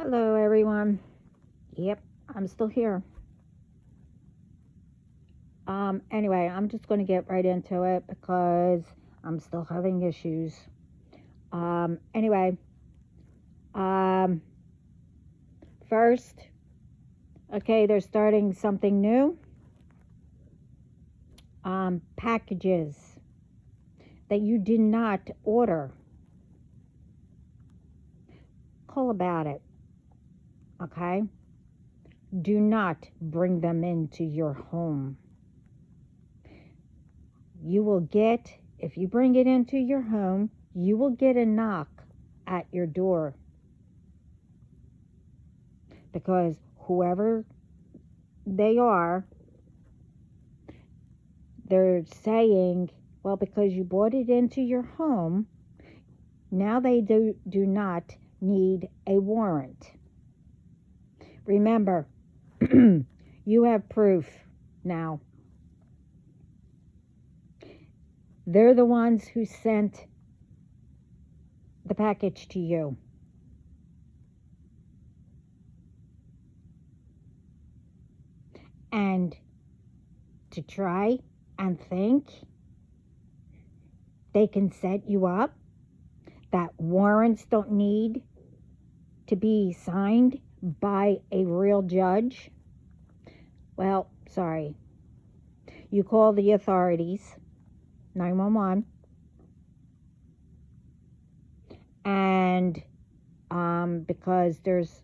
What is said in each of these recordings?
Hello, everyone. Yep, I'm still here. Anyway, I'm just going to get right into it because I'm still having issues. Anyway, um, first, okay, they're starting something new. Packages that you did not order. Call about it, okay? Do not bring them into your home. You will get, if you bring it into your home, you will get a knock at your door because whoever they are, they're saying, well, because you brought it into your home, now they do not need a warrant. Remember, you have proof now. They're the ones who sent the package to you. And to try and think they can set you up, that warrants don't need to be signed by a real judge. Well, sorry. You call the authorities, 911, and because there's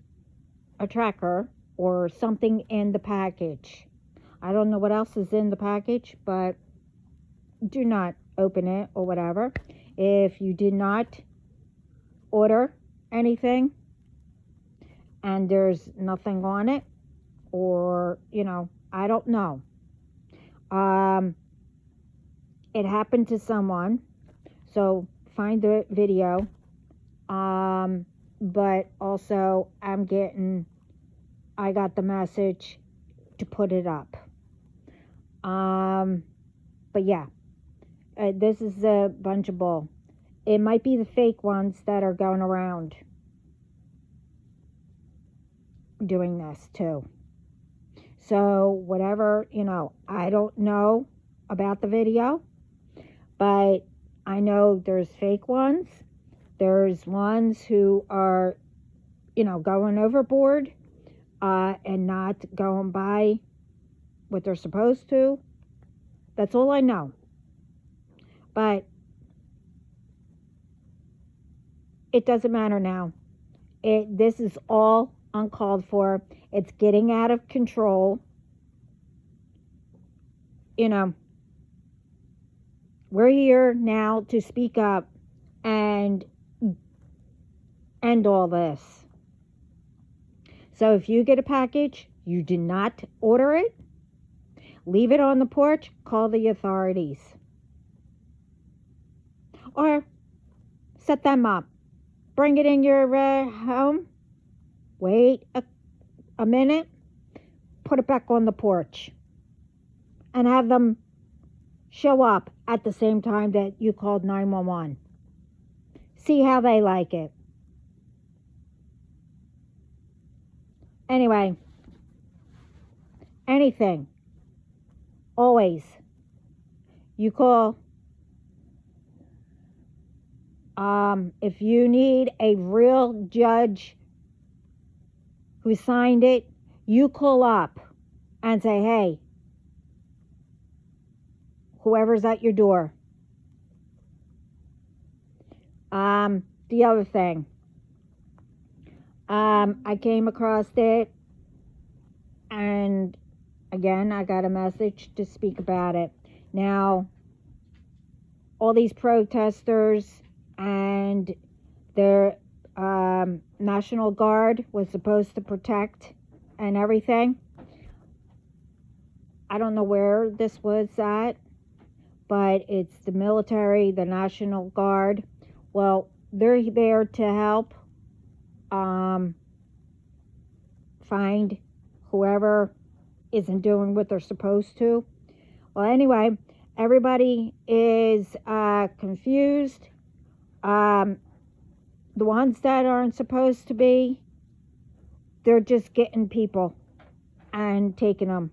a tracker or something in the package. I don't know what else is in the package, but do not open it or whatever. If you did not order anything and there's nothing on it, or, I don't know. It happened to someone, so find the video. But also I got the message to put it up. But yeah, this is a bunch of bull. It might be the fake ones that are going around doing this too. So whatever, I don't know about the video, but I know there's fake ones. There's ones who are, going overboard and not going by what they're supposed to. That's all I know. But it doesn't matter now. This is all uncalled for. It's getting out of control. We're here now to speak up and end all this. So if you get a package, you did not order it, leave it on the porch, call the authorities. Or set them up. Bring it in your home, wait a minute, put it back on the porch, and have them show up at the same time that you called 911. See how they like it. Anyway, anything, always, you call. If you need a real judge who signed it, you call up and say, hey, whoever's at your door. The other thing, I came across it, and again, I got a message to speak about it. Now, all these protesters and their National Guard was supposed to protect and everything. I don't know where this was at, but it's the military, the National Guard. Well, they're there to help find whoever isn't doing what they're supposed to. Well, anyway, everybody is confused. The ones that aren't supposed to be they're just getting people and taking them.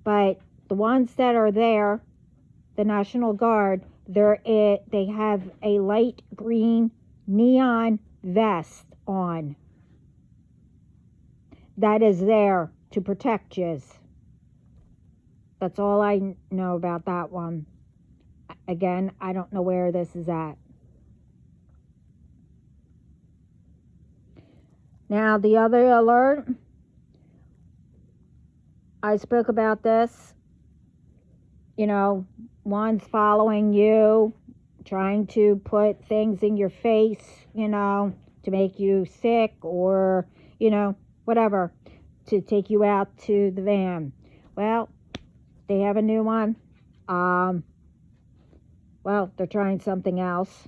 But the ones that are there, the National Guard, they have a light green neon vest on that is there to protect you. That's all I know about that one. Again, I don't know where this is at. Now, the other alert, I spoke about this. You know, one's following you, trying to put things in your face, you know, to make you sick or, you know, whatever, to take you out to the van. Well, they have a new one. Well, they're trying something else.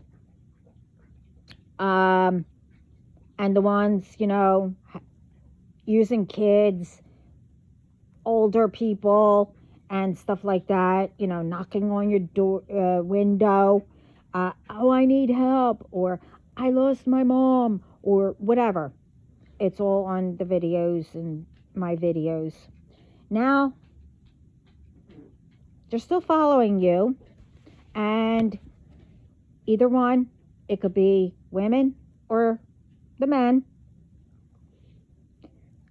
And the ones, you know, using kids, older people, and stuff like that, you know, knocking on your door, window, oh, I need help, or I lost my mom, or whatever. It's all on the videos and my videos. Now, they're still following you, and either one, it could be women or the men.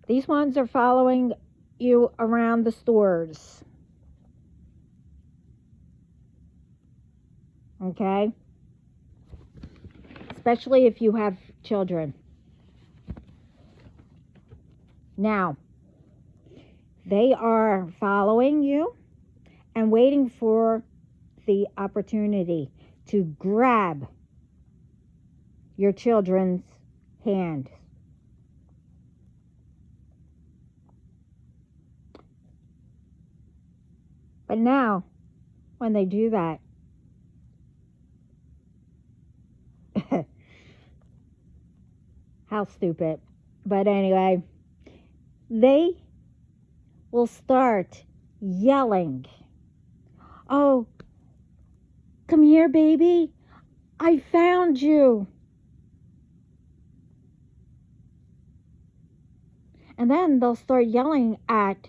These ones are following you around the stores. Okay? Especially if you have children. Now, they are following you and waiting for the opportunity to grab your children's hand. But now, when they do that, how stupid. But anyway, they will start yelling, oh, come here, baby, I found you. And then they'll start yelling at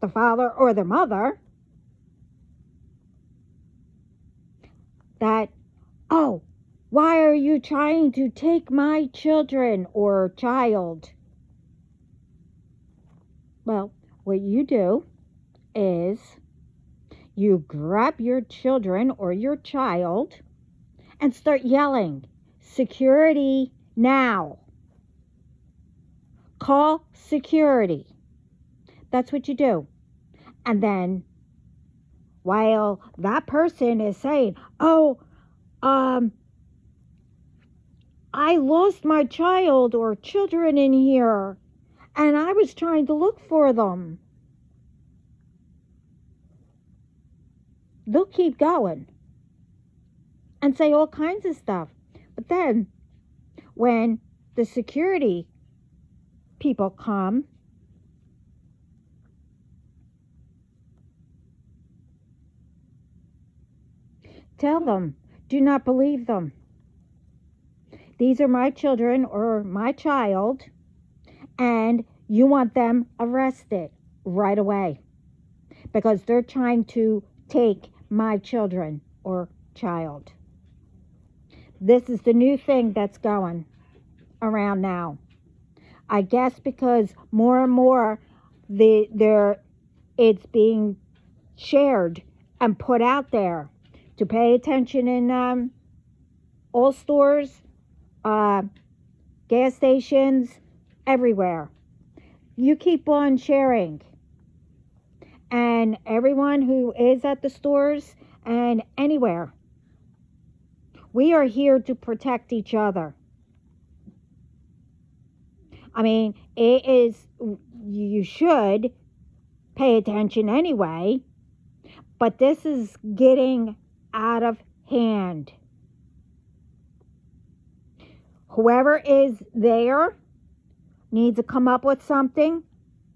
the father or the mother that, oh, why are you trying to take my children or child? Well, what you do is you grab your children or your child and start yelling, security now. Call security. That's what you do. And then while that person is saying, oh, I lost my child or children in here, and I was trying to look for them. They'll keep going and say all kinds of stuff. But then when the security people come, tell them, do not believe them. These are my children or my child, and you want them arrested right away because they're trying to take my children or child. This is the new thing that's going around now. I guess because more and more it's being shared and put out there to pay attention in all stores, gas stations, everywhere. You keep on sharing. And everyone who is at the stores and anywhere, we are here to protect each other. I mean, you should pay attention anyway, but this is getting out of hand. Whoever is there needs to come up with something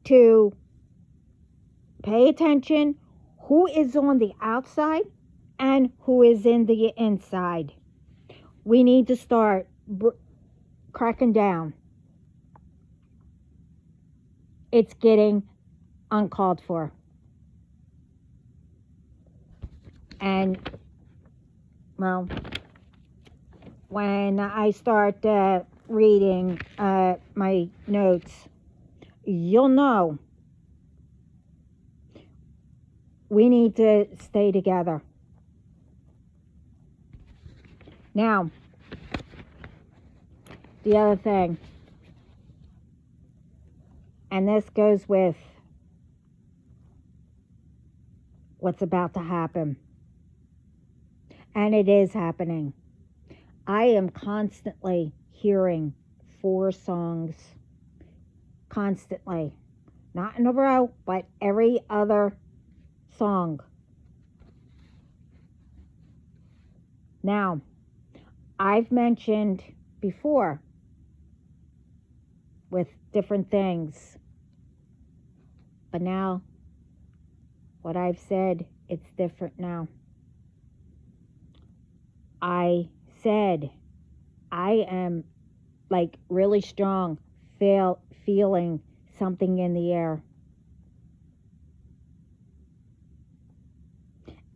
to pay attention who is on the outside and who is in the inside. We need to start cracking down. it's getting uncalled for. And, well, when I start reading my notes, you'll know we need to stay together. Now, the other thing, and this goes with what's about to happen, and it is happening. I am constantly hearing 4 songs, constantly, not in a row, but every other song. Now, I've mentioned before with different things, but now what I've said, it's different now. I said I am like really strong, feeling something in the air.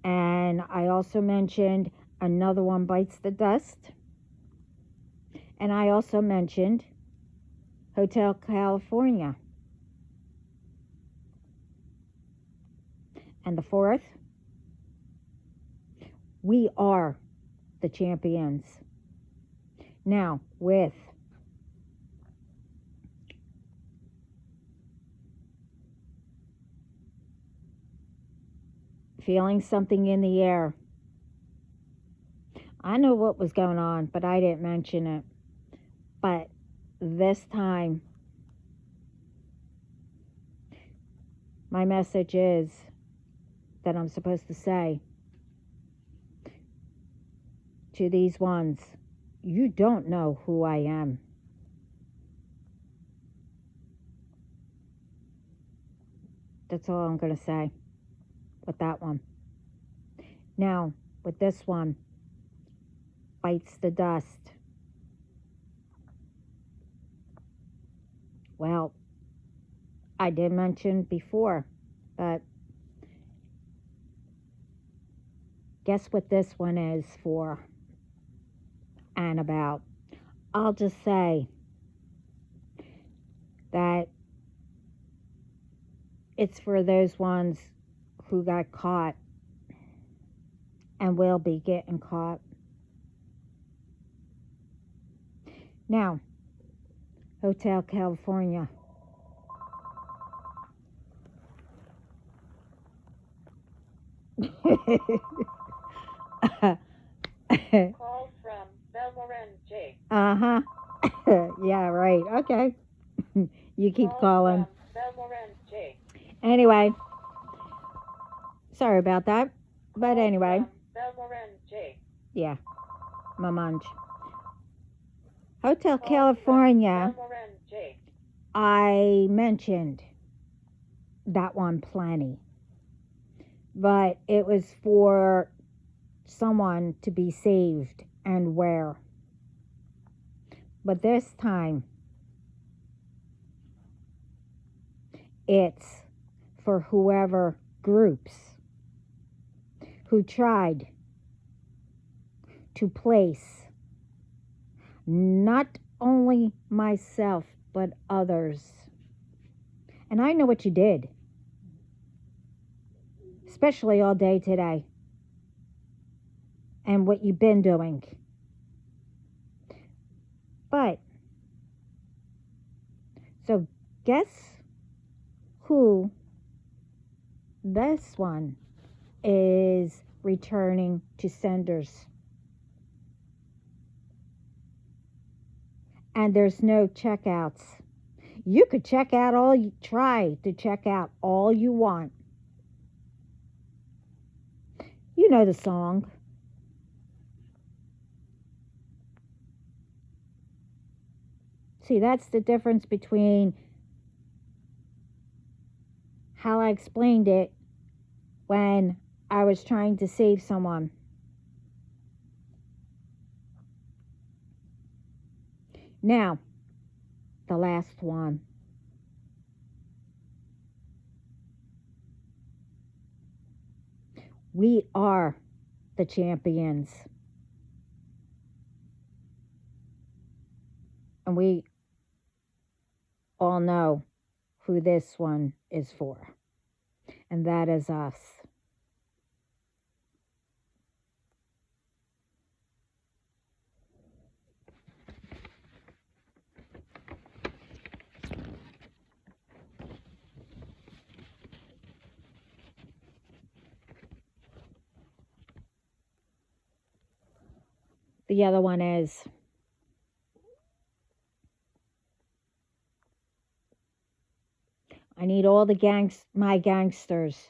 And I also mentioned another one bites the dust. And I also mentioned Hotel California. And the 4th, we are the champions. Now, with feeling something in the air, I know what was going on, but I didn't mention it. But this time, my message is that I'm supposed to say to these ones, you don't know who I am. That's all I'm going to say with that one. Now, with this one, bites the dust. Well, I did mention before, but guess what this one is for and about? I'll just say that it's for those ones who got caught and will be getting caught. Now, Hotel California. Call from Belmoran J. Uh-huh. Yeah, right. Okay. You keep Call calling. from Belmoran J. Anyway. Sorry about that. But Call anyway. from Belmoran J. Yeah. My munch. Hotel Call California. from Belmoran J. I mentioned that one plenty. But it was for someone to be saved and where. But this time, it's for whoever groups who tried to place not only myself, but others. And I know what you did, especially all day today, and what you've been doing. But, so guess who this one is returning to senders. And there's no checkouts. You could check out try to check out all you want. You know the song. See, that's the difference between how I explained it when I was trying to save someone. Now, the last one. We are the champions. And we all know who this one is for. And that is us. The other one is I need all my gangsters.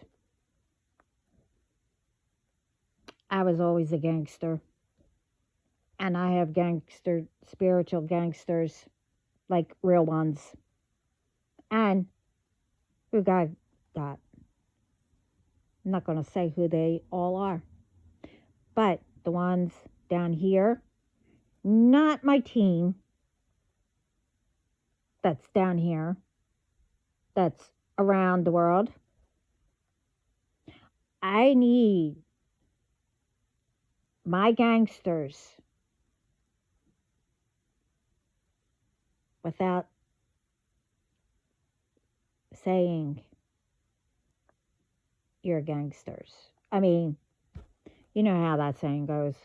I was always a gangster. And I have spiritual gangsters, like real ones. And who got that? I'm not going to say who they all are. But the ones down here, not my team that's down here, that's around the world. I need my gangsters without saying you're gangsters. I mean, you know how that saying goes.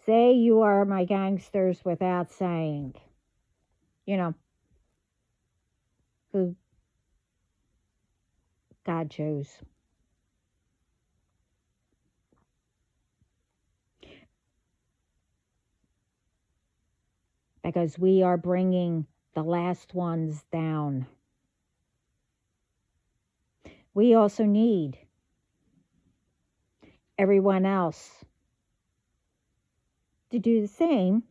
Say you are my gangsters without saying, who God chose. Because we are bringing the last ones down. We also need everyone else to do the same.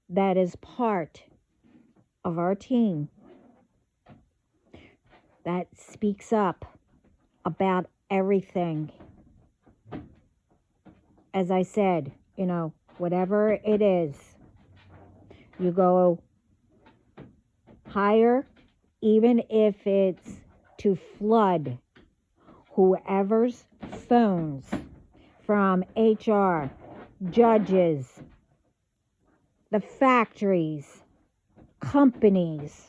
That is part of our team that speaks up about everything. As I said, whatever it is, you go higher, even if it's to flood whoever's phones, from HR, judges, the factories, companies,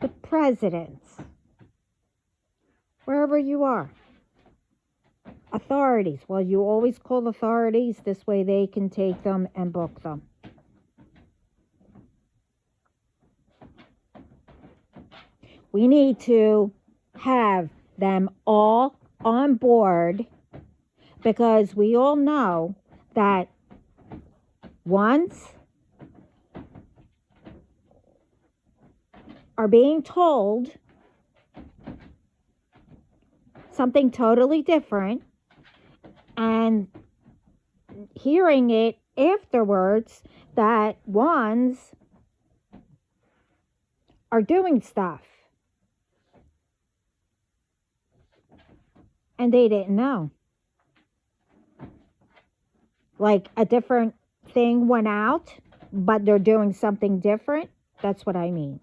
the presidents, wherever you are. Authorities. Well, you always call authorities. This way they can take them and book them. We need to have them all on board, because we all know that once are being told something totally different and hearing it afterwards that ones are doing stuff and they didn't know. Like a different thing went out, but they're doing something different. That's what I mean.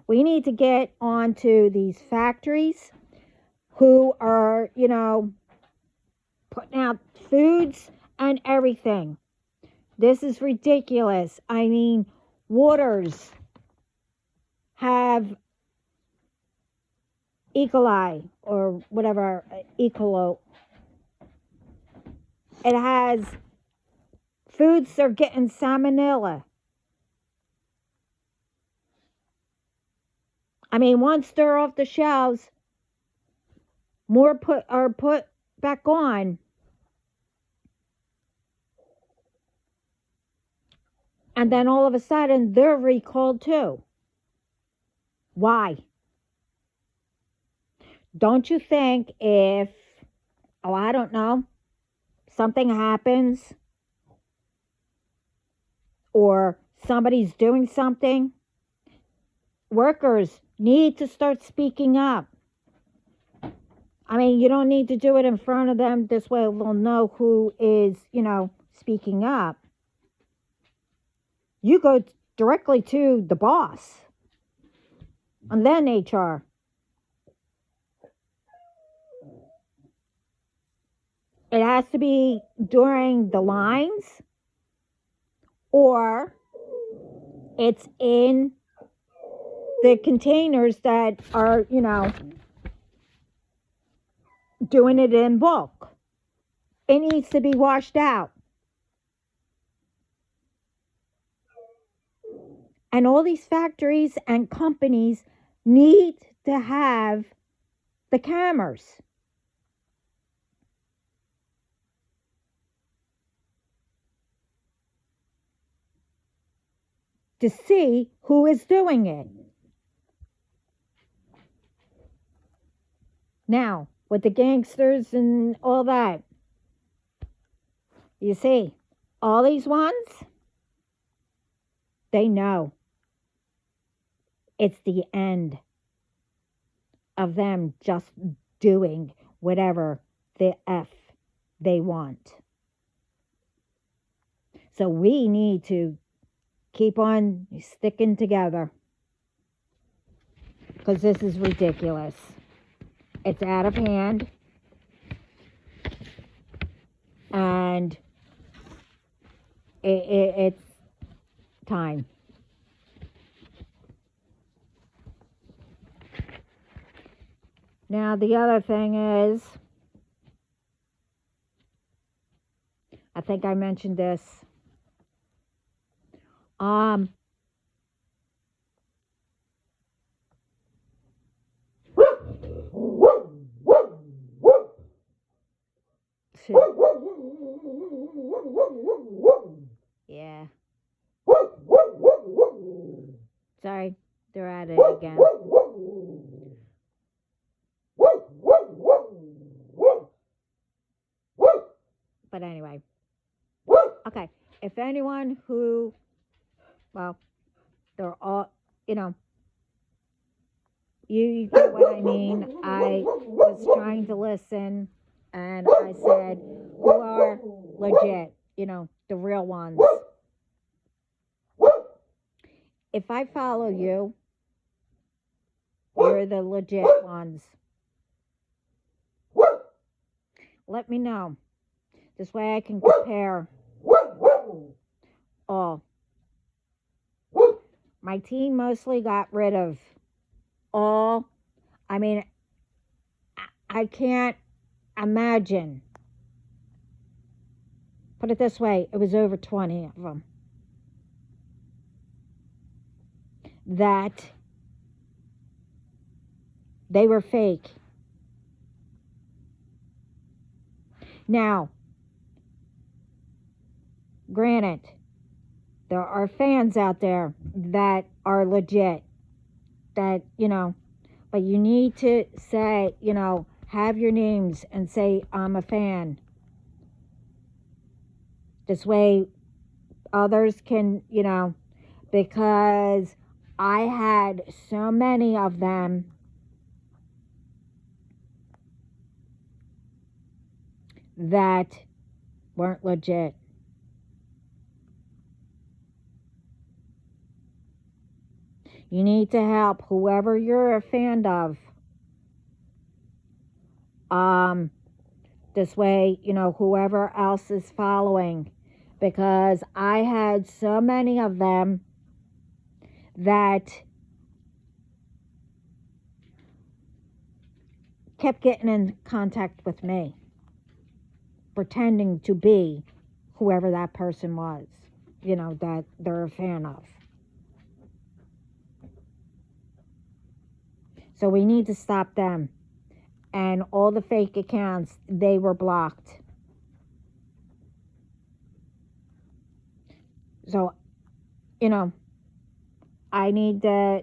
We need to get onto these factories who are, putting out foods and everything. This is ridiculous. I mean, waters have E. coli or whatever, E. coli. It has foods that are getting salmonella. I mean, once they're off the shelves, more are put back on. And then all of a sudden, they're recalled too. Why? Don't you think if, I don't know, something happens or somebody's doing something, workers need to start speaking up. I mean, you don't need to do it in front of them. This way they'll know who is, speaking up. You go directly to the boss and then HR. It has to be during the lines, or it's in the containers that are, doing it in bulk. It needs to be washed out. And all these factories and companies need to have the cameras. To see who is doing it. Now, with the gangsters and all that, you see, all these ones, they know it's the end of them just doing whatever the F they want. So we need to keep on sticking together, because this is ridiculous. It's out of hand, and it's time. Now the other thing is, I think I mentioned this. Yeah. Sorry, they're at it again. But anyway. Okay. If anyone who, well, they're all, you get what I mean. I was trying to listen, and I said, who are legit, the real ones. If I follow you, you're the legit ones. Let me know. This way I can compare all. My team mostly got rid of all. I mean, I can't imagine. Put it this way, it was over 20 of them that they were fake. Now, granted, there are fans out there that are legit, that, but you need to say, have your names and say, I'm a fan. This way others can, because I had so many of them that weren't legit. You need to help whoever you're a fan of. This way, whoever else is following, because I had so many of them that kept getting in contact with me, pretending to be whoever that person was, that they're a fan of. So we need to stop them. And all the fake accounts, they were blocked. So, I need to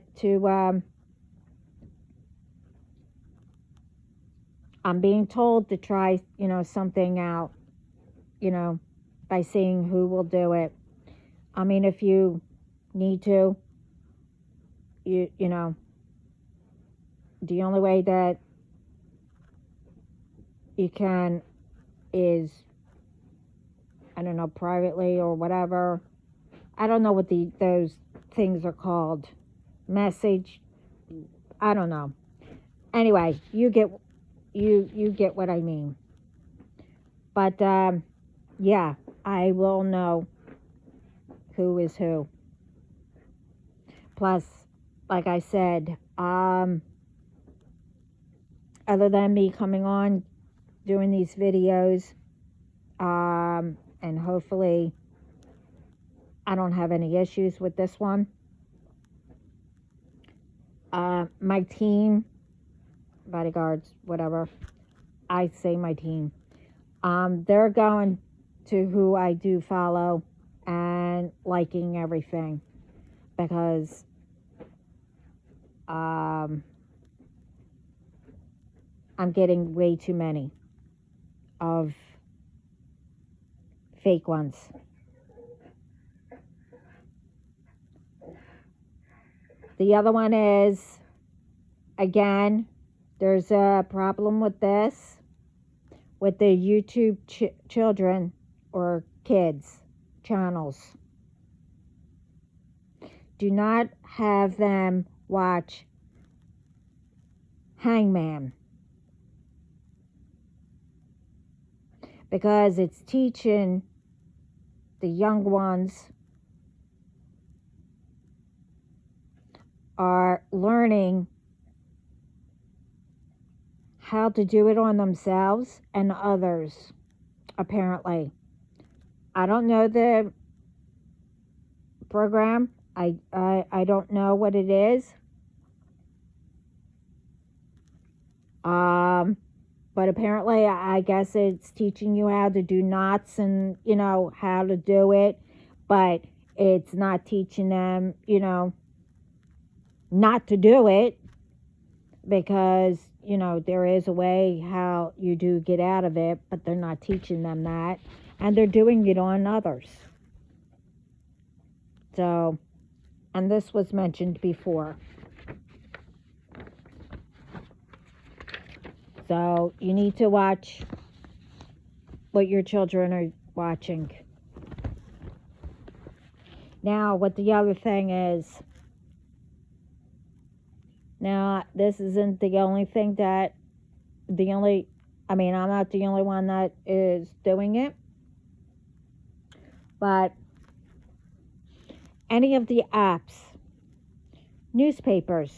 I'm being told to try, something out, by seeing who will do it. I mean, if you need to, you know, the only way that you can is, I don't know, privately or whatever. I don't know what those things are called. Message. I don't know. Anyway, you get what I mean. But yeah, I will know who is who. Plus, like I said, other than me coming on doing these videos, and hopefully I don't have any issues with this one. My team, bodyguards, whatever, I say my team, they're going to who I do follow and liking everything, because I'm getting way too many of fake ones. The other one is, again, there's a problem with this, with the YouTube children or kids channels. Do not have them watch Hangman, because it's teaching the young ones are learning how to do it on themselves and others, apparently. I don't know the program. I don't know what it is. But apparently, I guess it's teaching you how to do knots and, how to do it. But it's not teaching them, not to do it, because, there is a way how you do get out of it, but they're not teaching them that. And they're doing it on others. So, and this was mentioned before. So you need to watch what your children are watching. Now, what the other thing is, now this isn't the only thing that, I'm not the only one that is doing it, but any of the apps, newspapers,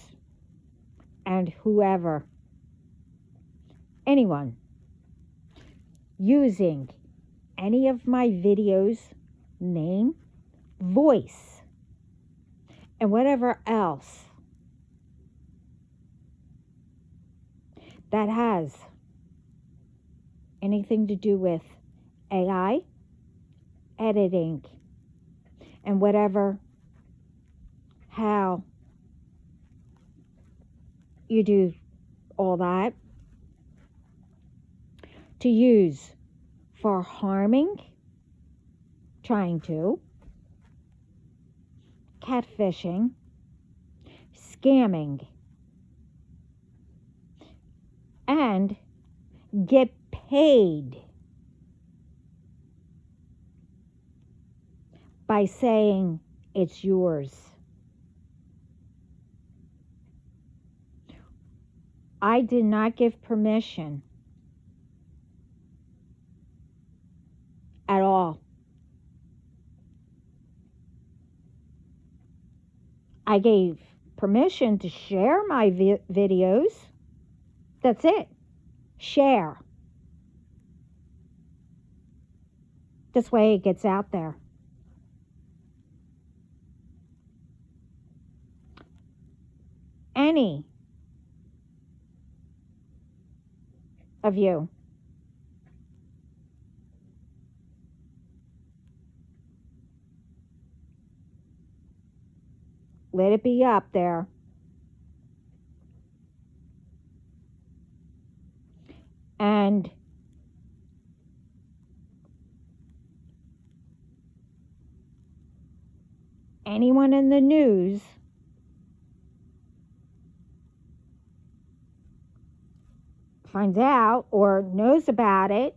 and whoever, anyone using any of my videos, name, voice, and whatever else that has anything to do with AI, editing, and whatever, how you do all that, to use for harming, trying to, catfishing, scamming, and get paid by saying it's yours. I did not give permission at all. I gave permission to share my videos. That's it. Share. This way it gets out there. Any of you let it be up there. And anyone in the news finds out or knows about it,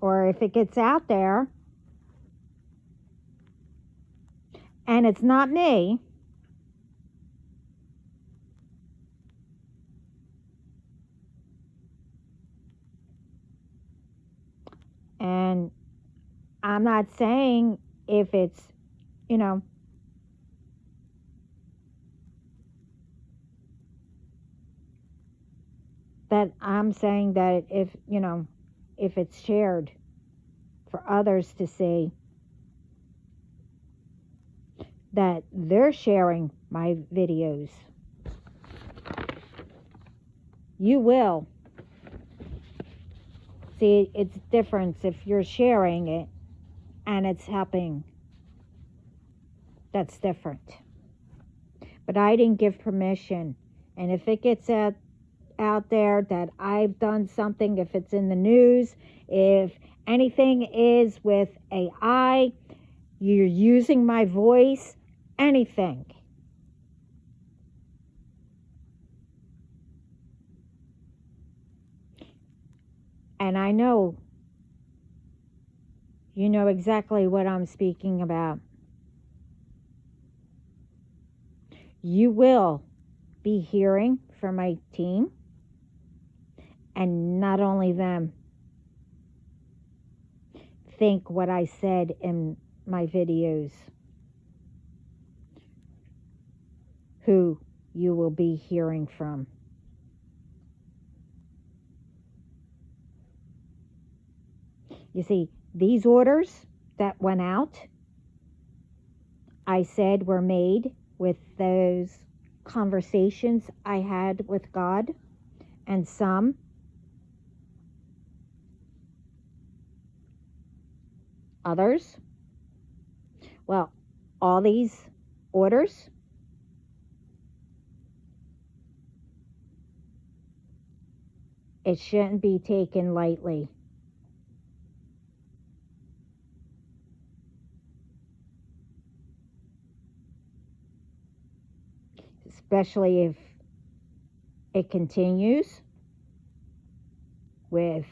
or if it gets out there, And it's not me. And I'm not saying if it's, you know, that I'm saying that if, if it's shared for others to see, that they're sharing my videos. You will. See, it's different if you're sharing it and it's helping. That's different. But I didn't give permission. And if it gets out there that I've done something, if it's in the news, if anything is with AI, you're using my voice, anything. And I know you know exactly what I'm speaking about. You will be hearing from my team, and not only them. Think what I said in my videos. Who you will be hearing from. You see, these orders that went out, I said were made with those conversations I had with God, and some others. Well, all these orders it shouldn't be taken lightly. Especially if it continues with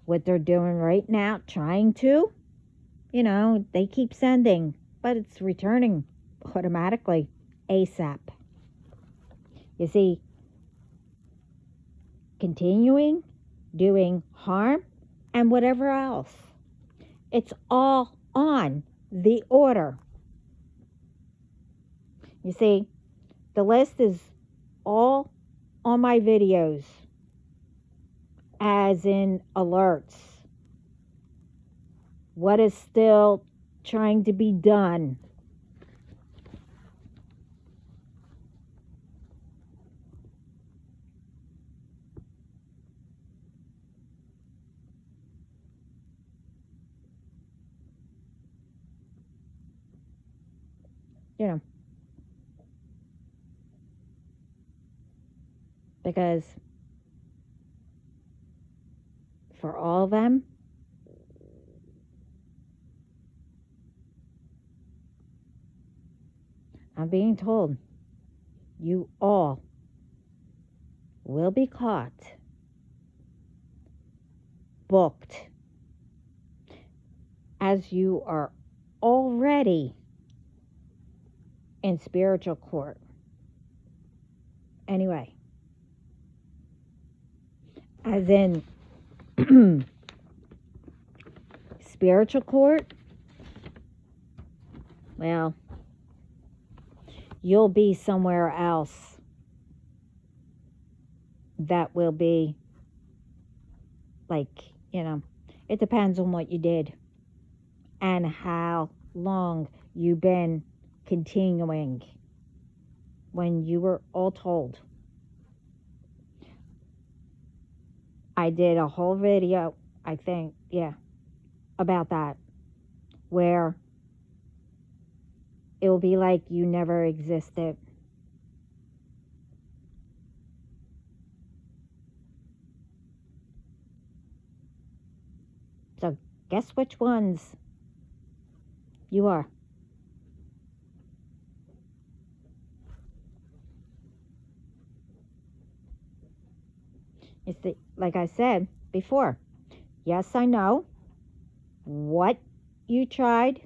what they're doing right now, trying to, they keep sending, but it's returning automatically ASAP. You see, continuing doing harm and whatever else, it's all on the order. You see, the list is all on my videos, as in alerts. What is still trying to be done? Because for all of them, I'm being told you all will be caught, booked, as you are already in spiritual court. Anyway, as in spiritual court, well, you'll be somewhere else that will be like, it depends on what you did and how long you've been continuing when you were all told. I did a whole video, I think, about that, where it will be like you never existed. So guess which ones you are. It's like I said before, yes, I know what you tried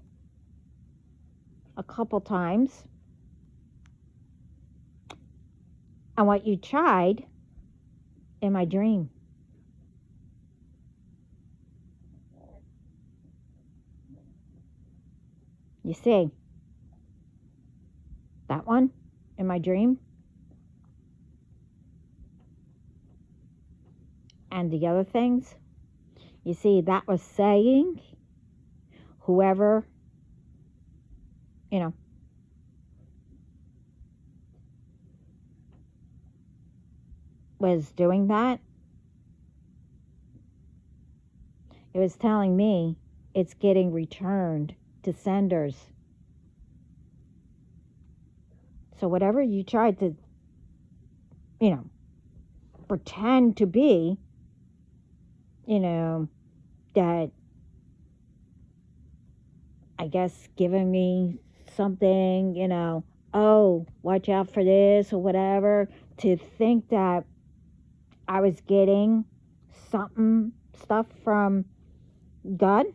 a couple times. And what you tried in my dream. You see, that one in my dream and the other things, you see, that was saying whoever, you know, was doing that, it was telling me it's getting returned to senders. So whatever you tried to, pretend to be, that, I guess, giving me something, oh, watch out for this or whatever, to think that I was getting stuff from God.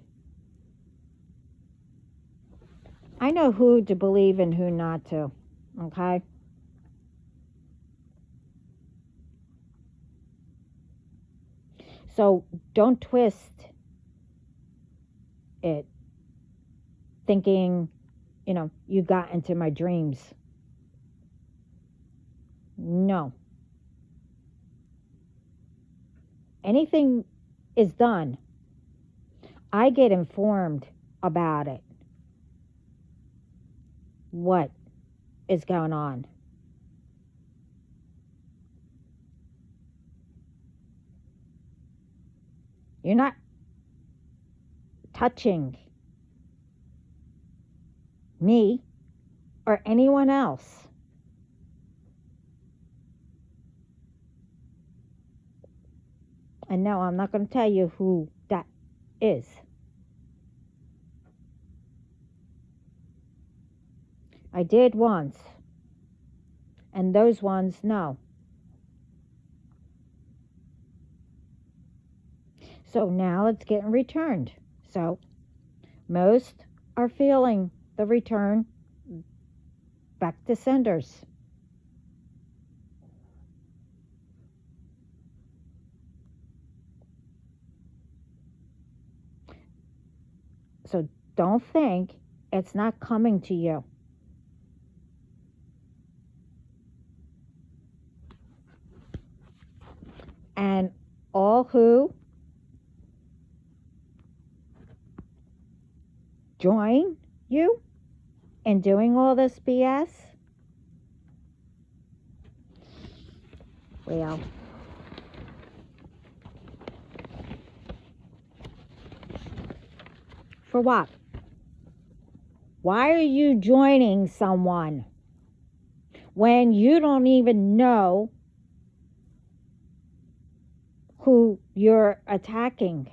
I know who to believe and who not to, okay? So don't twist it thinking, you got into my dreams. No. Anything is done, I get informed about it. What is going on? You're not touching me or anyone else. And no, I'm not going to tell you who that is. I did once. And those ones, no. So now it's getting returned. So most are feeling the return back to senders. So don't think it's not coming to you. And all who join you in doing all this BS, well, for what? Why are you joining someone when you don't even know who you're attacking?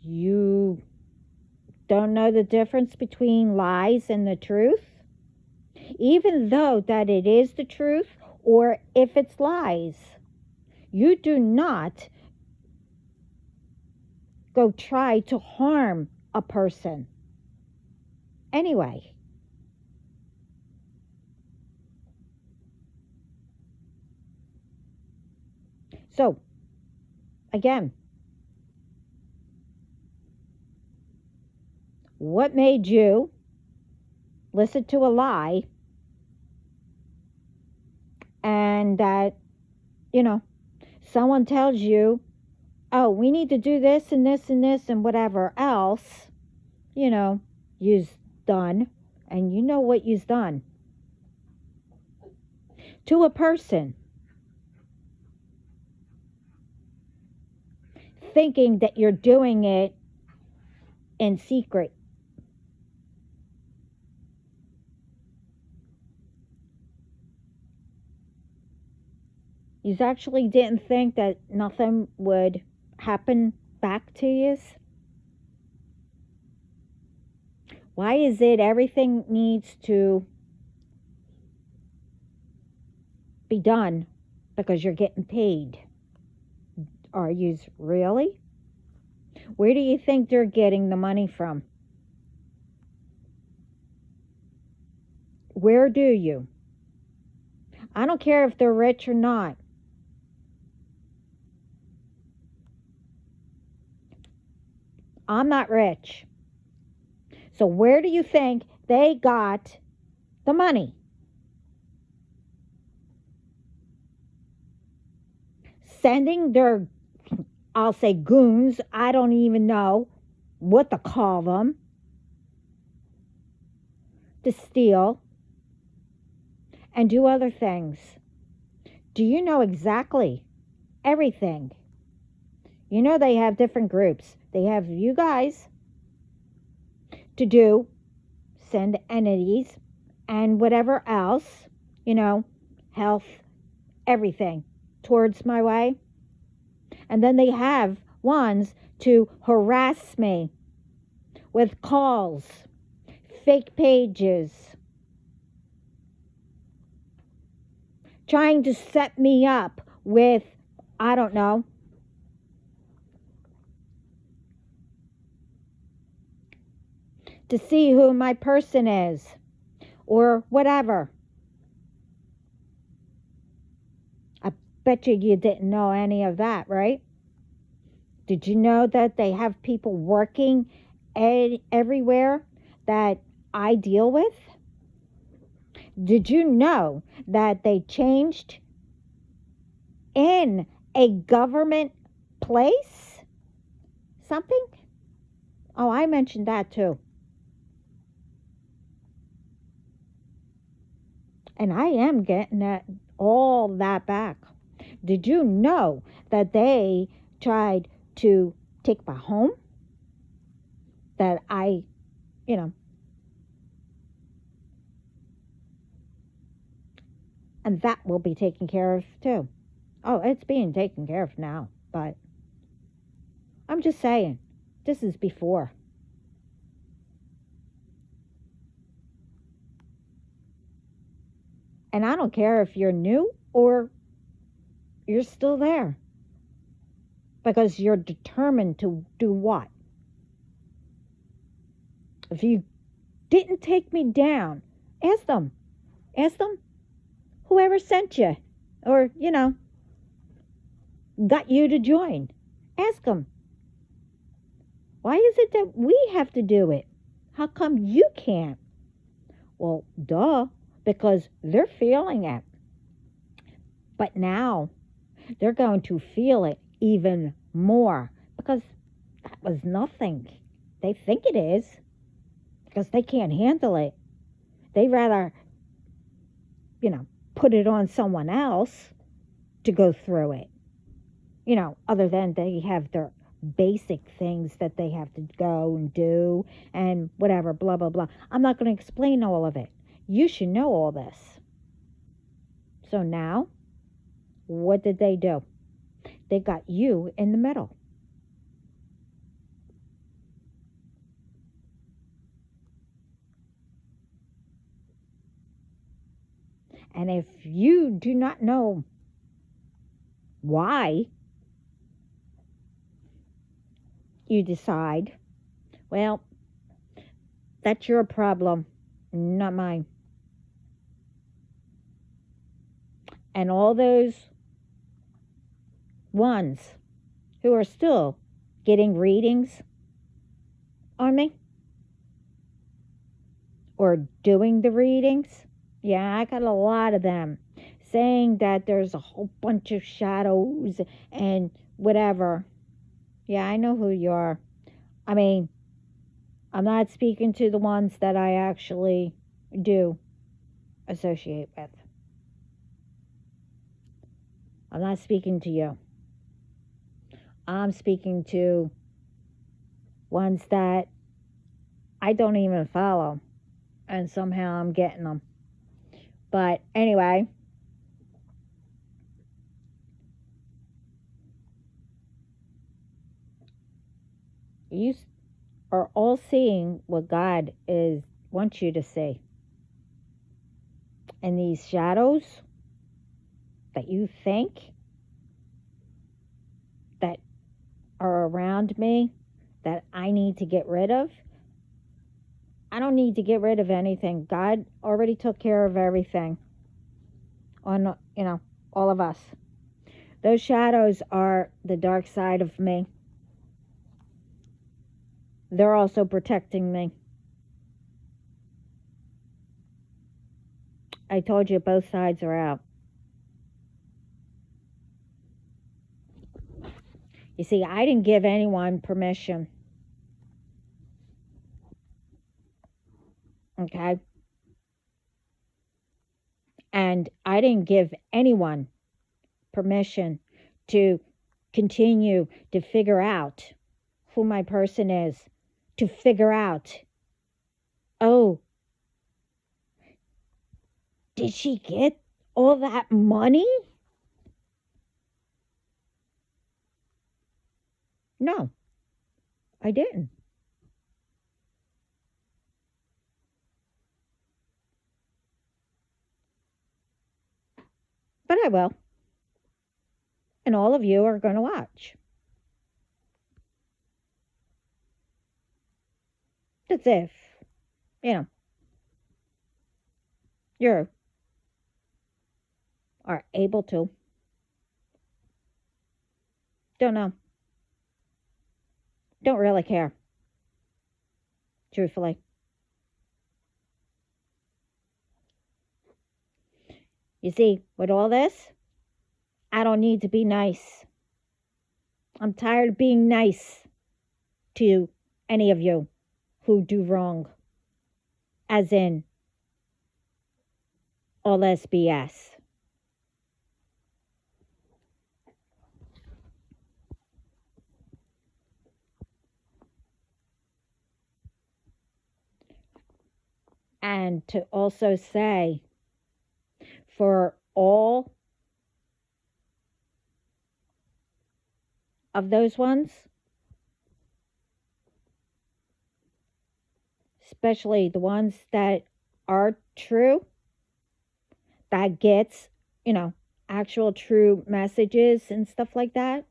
You don't know the difference between lies and the truth? Even though that it is the truth, or if it's lies, you do not go try to harm a person anyway. So, again, what made you listen to a lie and that, someone tells you, oh, we need to do this and this and this and whatever else, you've done, and you know what you've done to a person, thinking that you're doing it in secret. You actually didn't think that nothing would happen back to you? Why is it everything needs to be done because you're getting paid? Are you really? Where do you think they're getting the money from? Where do you? I don't care if they're rich or not. I'm not rich. So where do you think they got the money? Sending their, I'll say goons, I don't even know what to call them, to steal and do other things. Do you know exactly everything? You know they have different groups. They have you guys to do, send entities and whatever else, health, everything towards my way. And then they have ones to harass me with calls, fake pages, trying to set me up with, I don't know, to see who my person is or whatever. I bet you didn't know any of that, right? Did you know that they have people working everywhere that I deal with? Did you know that they changed in a government place something? Oh, I mentioned that too. And I am getting all that back. Did you know that they tried to take my home? That I, and that will be taken care of too. Oh, it's being taken care of now, but I'm just saying, this is before. And I don't care if you're new or you're still there, because you're determined to do what? If you didn't take me down, ask them. Ask them whoever sent you or, got you to join. Ask them. Why is it that we have to do it? How come you can't? Well, duh, because they're feeling it. But now they're going to feel it even more, because that was nothing. They think it is, because they can't handle it. They rather, put it on someone else to go through it. Other than they have their basic things that they have to go and do and whatever, blah, blah, blah. I'm not going to explain all of it. You should know all this. So now, what did they do? They got you in the middle. And if you do not know why you decide, well, that's your problem, not mine. And all those ones who are still getting readings on me or doing the readings, yeah, I got a lot of them saying that there's a whole bunch of shadows and whatever. Yeah, I know who you are. I mean, I'm not speaking to the ones that I actually do associate with. I'm not speaking to you. I'm speaking to ones that I don't even follow, and somehow I'm getting them. But anyway, you are all seeing what God wants you to see. And these shadows that you think that are around me, that I need to get rid of. I don't need to get rid of anything. God already took care of everything on, all of us. Those shadows are the dark side of me. They're also protecting me. I told you both sides are out. You see, I didn't give anyone permission. Okay? And I didn't give anyone permission to continue to figure out who my person is, to figure out, oh, did she get all that money? No, I didn't. But I will. And all of you are going to watch. As if, you are able to. Don't know. Don't really care. Truthfully. You see, with all this, I don't need to be nice. I'm tired of being nice to any of you who do wrong. As in, all this BS. And to also say, for all of those ones, especially the ones that are true, that gets, actual true messages and stuff like that.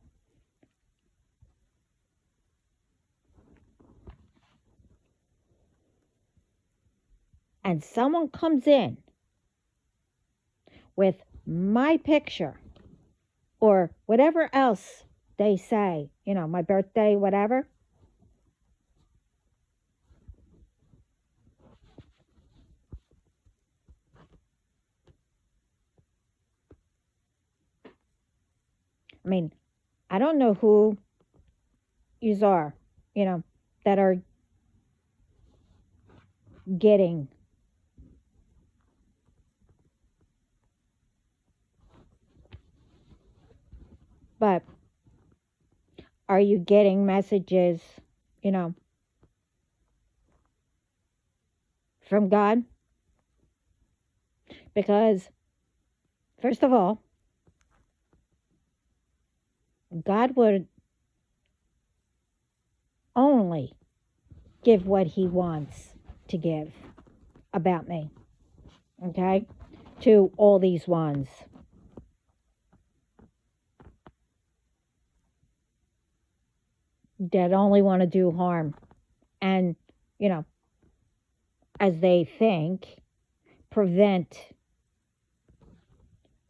And someone comes in with my picture or whatever else they say, my birthday, whatever. I mean, I don't know who yous are, that are getting but are you getting messages, from God? Because, first of all, God would only give what he wants to give about me, okay, to all these ones. That only want to do harm and, as they think, prevent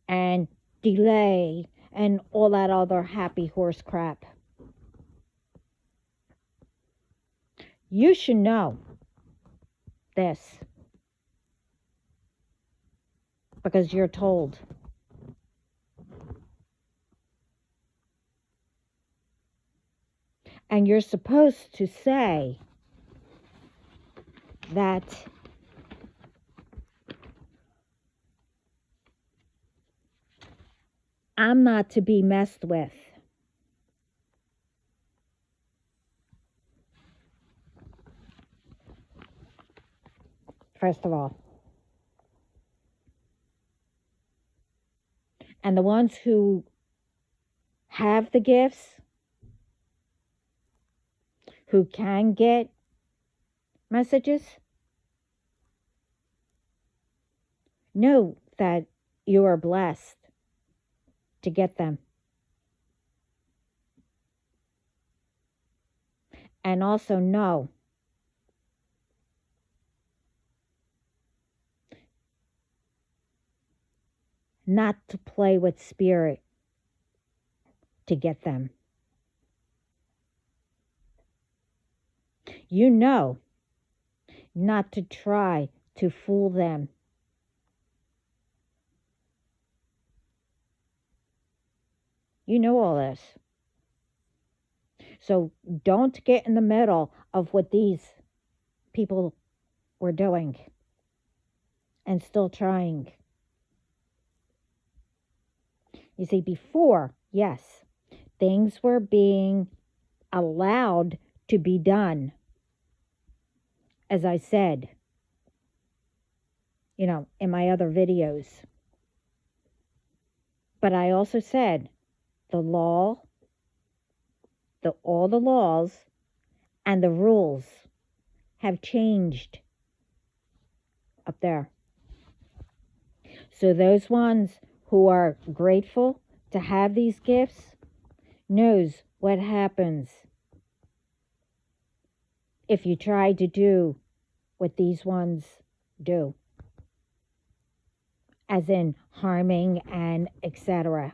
and delay and all that other happy horse crap. You should know this because you're told. And you're supposed to say that I'm not to be messed with. First of all. And the ones who have the gifts, who can get messages, know that you are blessed to get them. And also know not to play with spirit to get them. You know not to try to fool them. You know all this. So don't get in the middle of what these people were doing and still trying. You see, before, yes, things were being allowed to be done. As I said, in my other videos. But I also said all the laws and the rules have changed up there. So those ones who are grateful to have these gifts knows what happens if you try to do what these ones do, as in harming and etc.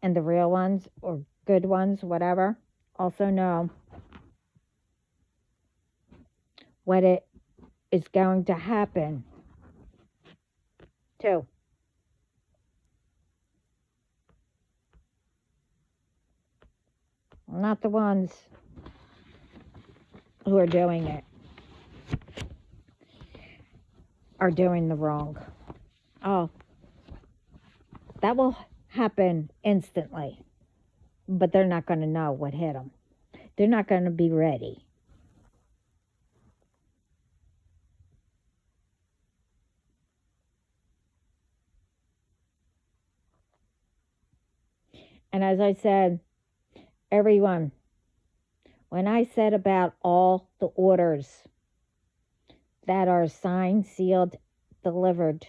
And the real ones, or good ones, whatever, also know what it is going to happen too. Not the ones who are doing it are doing the wrong. Oh, that will happen instantly, but they're not going to know what hit them. They're not going to be ready. And as I said, everyone, when I said about all the orders that are signed, sealed, delivered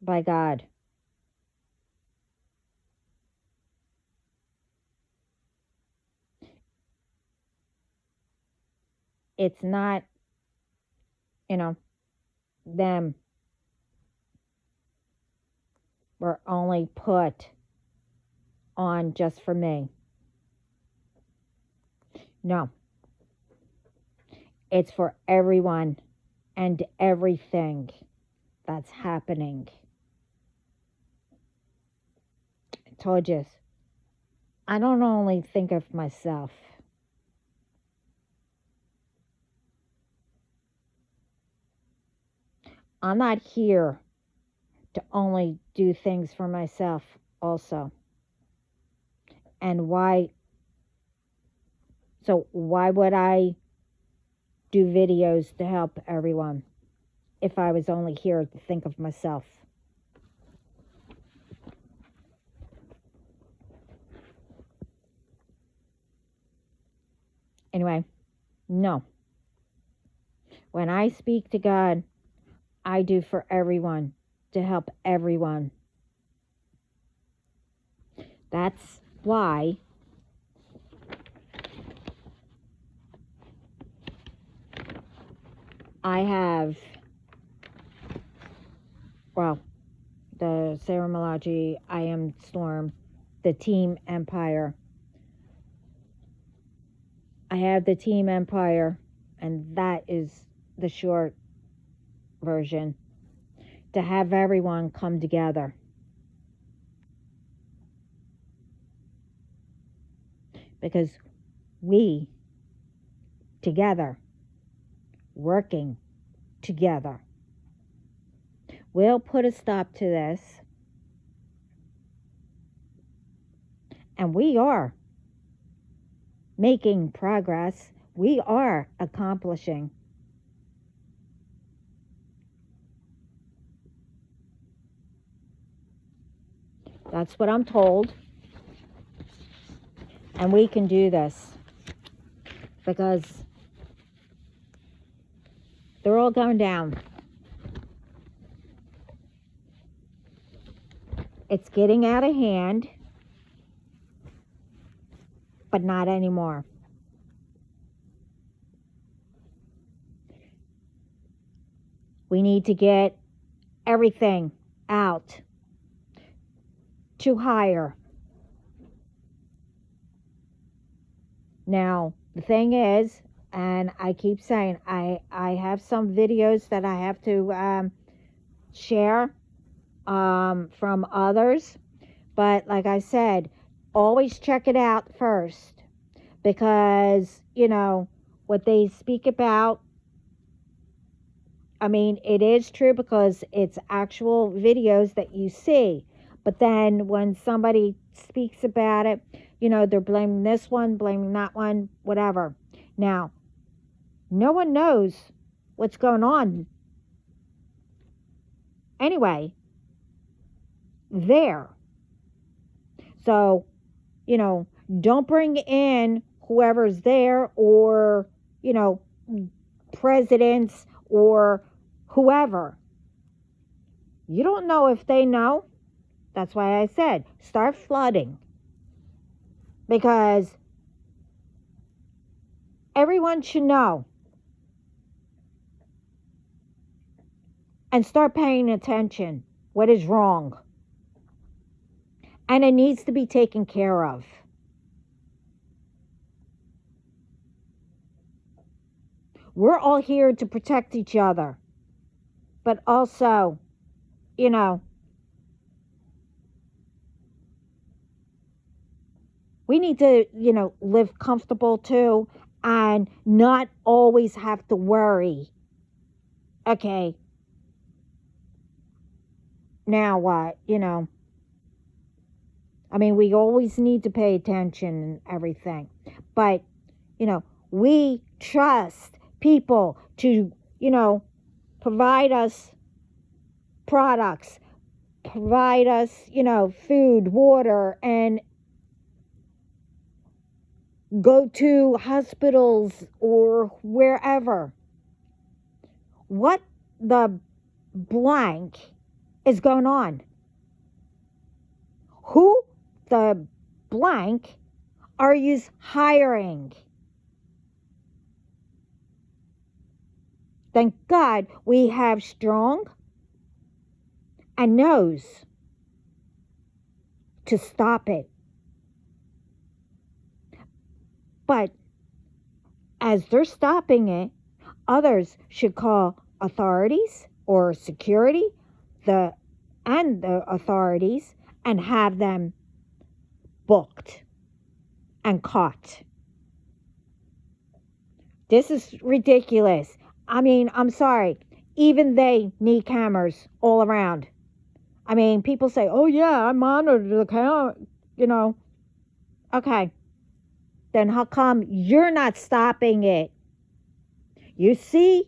by God, it's not, them were only put on just for me. No. It's for everyone and everything that's happening. I told you, I don't only think of myself. I'm not here to only do things for myself also. And why would I do videos to help everyone if I was only here to think of myself? Anyway, no. When I speak to God, I do for everyone, to help everyone. That's why I have, the Ceremology, I Am Storm, the Team Empire. I have the Team Empire, and that is the short version, to have everyone come together. Because we, together, working together, will put a stop to this. And we are making progress. We are accomplishing. That's what I'm told. And we can do this because they're all going down. It's getting out of hand, but not anymore. We need to get everything out to hire. Now, the thing is, and I keep saying, I have some videos that I have to share from others. But like I said, always check it out first. Because, what they speak about, I mean, it is true because it's actual videos that you see. But then when somebody speaks about it, they're blaming this one, blaming that one, whatever. Now, no one knows what's going on anyway there. So, don't bring in whoever's there or, presidents or whoever. You don't know if they know. That's why I said start flooding. Because everyone should know. And start paying attention. What is wrong? And it needs to be taken care of. We're all here to protect each other. But also, we need to, live comfortable too and not always have to worry. Okay. Now what? I mean, we always need to pay attention and everything. But, we trust people to, provide us products, provide us, food, water, and go to hospitals or wherever. What the blank is going on? Who the blank are you hiring? Thank God we have strong and knows to stop it. But as they're stopping it, others should call authorities or security and the authorities and have them booked and caught. This is ridiculous. I mean, I'm sorry. Even they need cameras all around. I mean, people say, oh yeah, I monitored the camera, Okay. Then how come you're not stopping it? You see,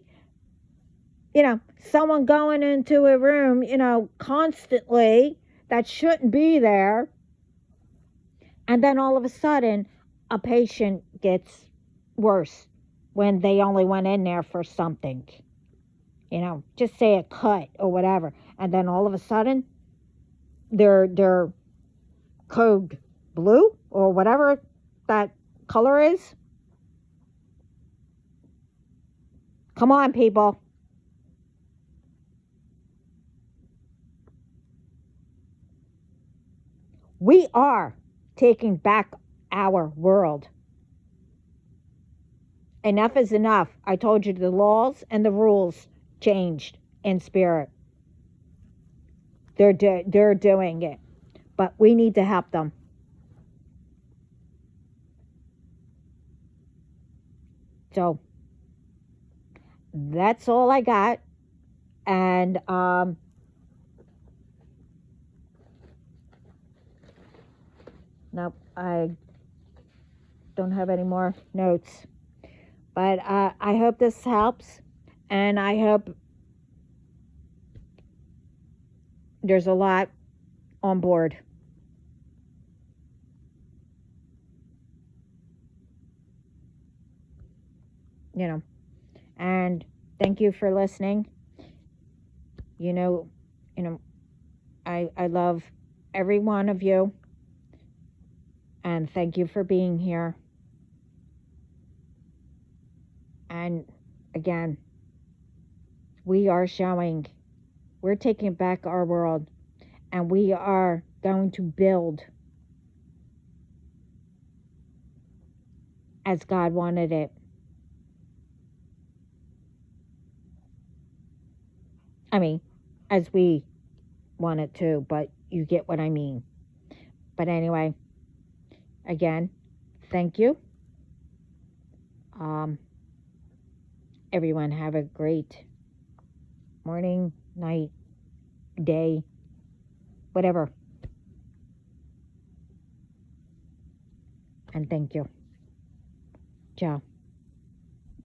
someone going into a room, constantly that shouldn't be there. And then all of a sudden, a patient gets worse when they only went in there for something. Just say a cut or whatever. And then all of a sudden, they're code blue or whatever that color is. Come on, people. We are taking back our world. Enough is enough. I told you the laws and the rules changed in spirit. They're doing it. But we need to help them. So that's all I got. And nope, I don't have any more notes. But I hope this helps, and I hope there's a lot on board. And thank you for listening. I love every one of you. And thank you for being here. And again, we are showing, we're taking back our world, and we are going to build as God wanted it. I mean, as we want it to, but you get what I mean. But anyway, again, thank you. Everyone have a great morning, night, day, whatever. And thank you. Ciao.